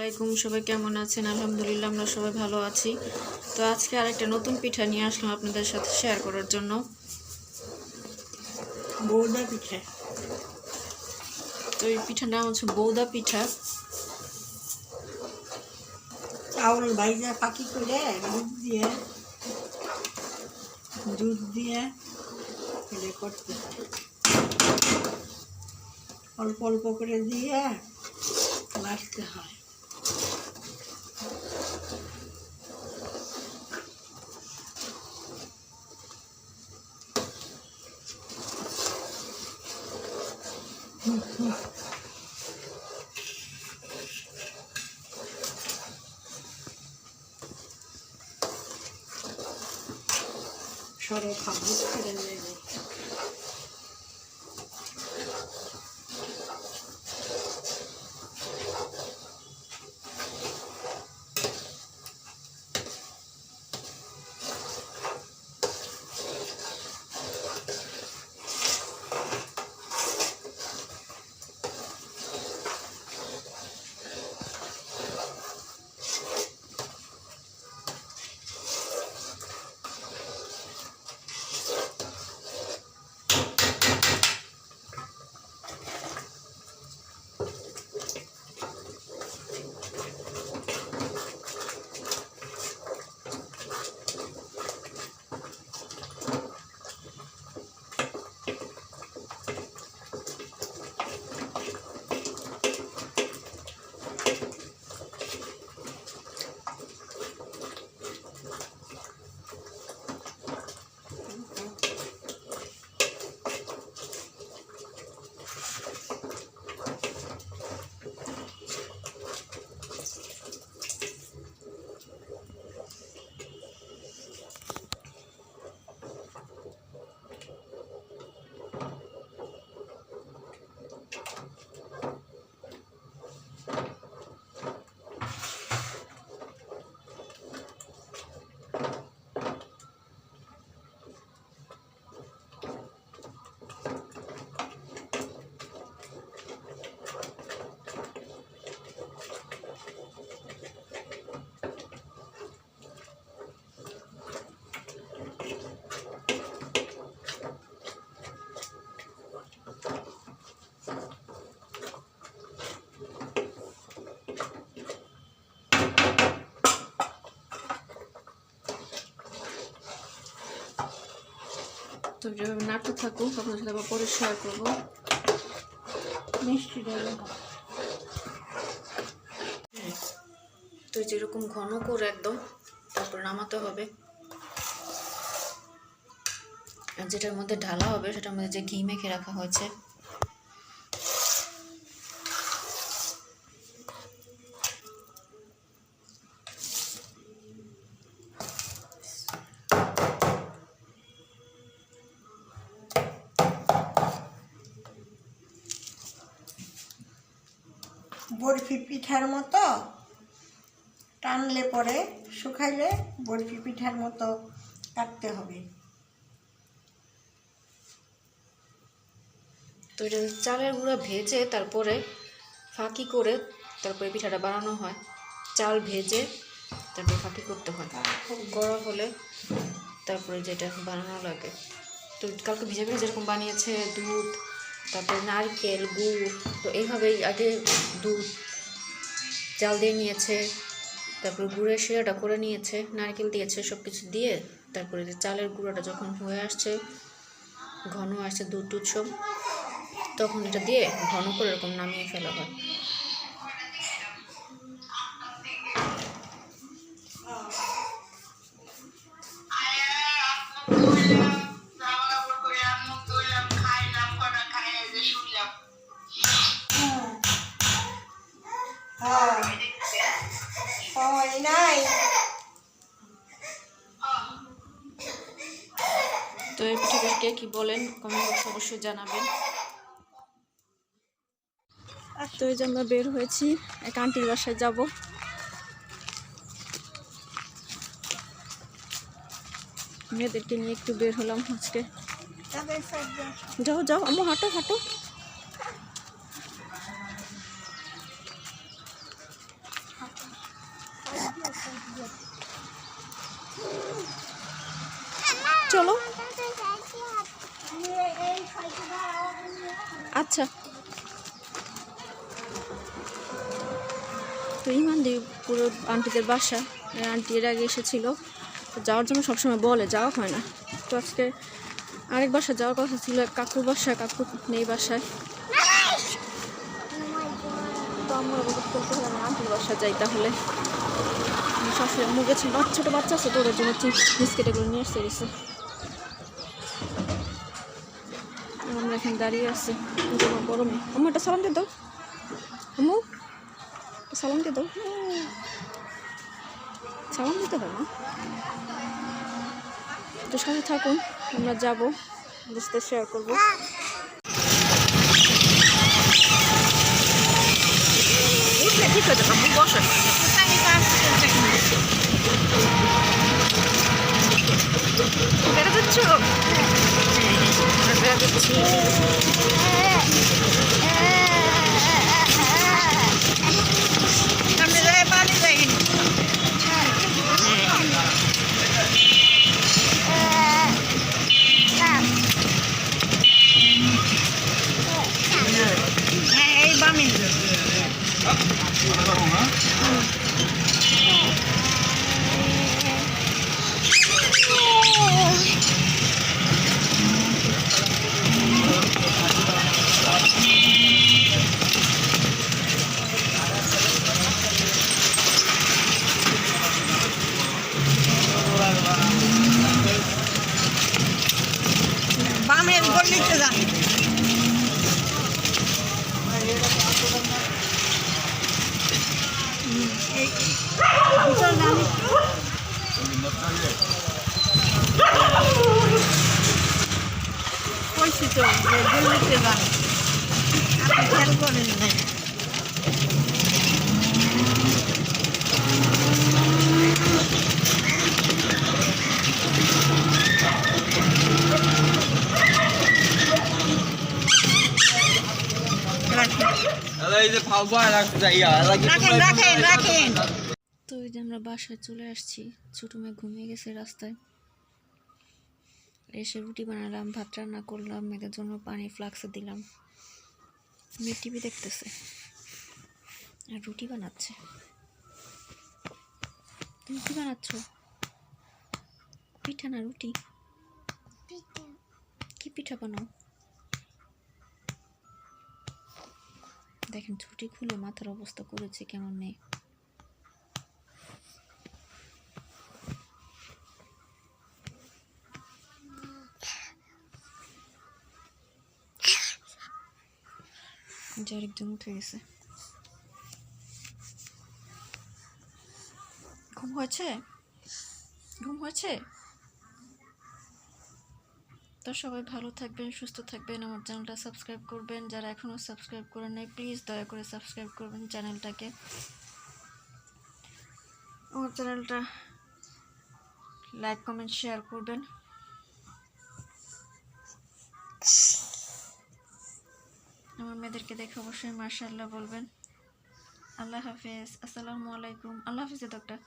আলাইকুম, সবাই কেমন আছেন? আলহামদুলিল্লাহ আমরা সবাই ভালো আছি। তো আজকে আরেকটা নতুন পিঠা নিয়ে আসলাম আপনাদের সাথে শেয়ার করার জন্য। বৌদা পিঠা। তো এই পিঠার নাম হচ্ছে বৌদা পিঠা। চাউল ভাইজা পাকি করে দুধ দিয়ে এটা করতে হয়। অল্প অল্প করে দিয়ে বাড়তে হয়। সরো খাবো করে নেবে। তো যেভাবে নাড়তে থাকুক, আপনার সাথে আবার পরে শেয়ার করবো। মিষ্টি দেবে। তো যেরকম ঘন করে একদম, তারপর নামাতে হবে। আর যেটার মধ্যে ঢালা হবে সেটার মধ্যে যে ঘি মেখে রাখা হয়েছে বরফি পিঠার মতো টানলে পরে শুকাইলে বরফি পিঠার মতো কাটতে হবে। তো এটা চালের গুঁড়া ভেজে তারপরে ফাঁকি করে তারপরে পিঠাটা বানানো হয়। চাল ভেজে তারপরে ফাঁকি করতে হয়, খুব গরম হলে তারপরে যেটা বানানো লাগে। তো কালকে ভিজে ভিজে যেরকম বানিয়েছে দুধ, তারপরে নারকেল, গুড়, তো এইভাবেই আগে দুধ চাল দিয়ে নিয়েছে, তারপরে গুড়ের শিরাটা করে নিয়েছে, নারকেল দিয়েছে, সব কিছু দিয়ে তারপরে যে চালের গুঁড়োটা যখন হয়ে আসছে, ঘন আসছে দুধ টুধ সব, তখন এটা দিয়ে ঘন করে এরকম নামিয়ে ফেলা হয়। তো এই পিঠাটাকে কি বলেন কমেন্ট বক্সে অবশ্যই জানাবেন। তো এই যে আমরা বের হয়েছি, এক আন্টির বাসায় যাব। মেয়েদেরকে নিয়ে একটু বের হলাম আজকে। যাও যাও আম্মু, হাঁটো হাঁটো। চলো আচ্ছা। তো ইমানদিপুর আন্টিদের বাসা, আন্টি এর আগে এসেছিল, তো যাওয়ার জন্য সবসময় বলে, যাওয়া হয় না। তো আজকে আরেক বাসা যাওয়ার কথা ছিল, কাকুর বাসায়, কাকু নেই বাসায়। তো আমরা বলতে হলে আমি আন্টির বাসায় যাই তাহলে। শাশুড়ি আম্মু গেছে, ছোটো বাচ্চা আছে তো ওদের জন্য চিপস বিস্কিট এগুলো নিয়ে এসে গেছে। আমরা এখানে দাঁড়িয়ে আছি গরমে। আম্মু একটা সালাম দিয়ে দাও, আম্মু সালাম দিয়ে দাও, সালাম দিতে হবে না। তো সাথে থাকুন, আমরা যাবো, বুঝতে শেয়ার করবো। ঠিক আছে আম্মু, বসেন। বেড়া যাচ্ছ? বেড়া যাচ্ছি। এই বামে বামের গলিতে যা। পরিচিত গলিতে যান, আপনি খেয়াল করেন না। রাখেন রাখেন। তো এই যে আমরা বাসায় চলে আসছি, ছোটো মেয়ে ঘুমিয়ে গেছে রাস্তায়। এসে রুটি বানালাম, ভাত রান্না করলাম, মেয়েদের জন্য পানি ফ্লাক্সে দিলাম। মেয়ে টিভি দেখতেছে আর রুটি বানাচ্ছে। তুমি কি বানাচ্ছ? পিঠা না রুটি? কি পিঠা বানাও? দেখেন ছুটি খুলে মাথার অবস্থা করেছে কেমন নেই। যার একজন উঠে গেছে। ঘুম হয়েছে? ঘুম হয়েছে? তো সবাই ভালো থাকবেন, সুস্থ থাকবেন, আমার চ্যানেলটা সাবস্ক্রাইব করবেন। যারা এখনও সাবস্ক্রাইব করেন নাই প্লিজ দয়া করে সাবস্ক্রাইব করবেন চ্যানেলটাকে। আমার চ্যানেলটা লাইক কমেন্ট শেয়ার করবেন। আমার মেয়েদেরকে দেখে অবশ্যই মাশাআল্লাহ বলবেন। আল্লাহ হাফেজ, আসসালামু আলাইকুম। আল্লাহ হাফেজ ডক্টর।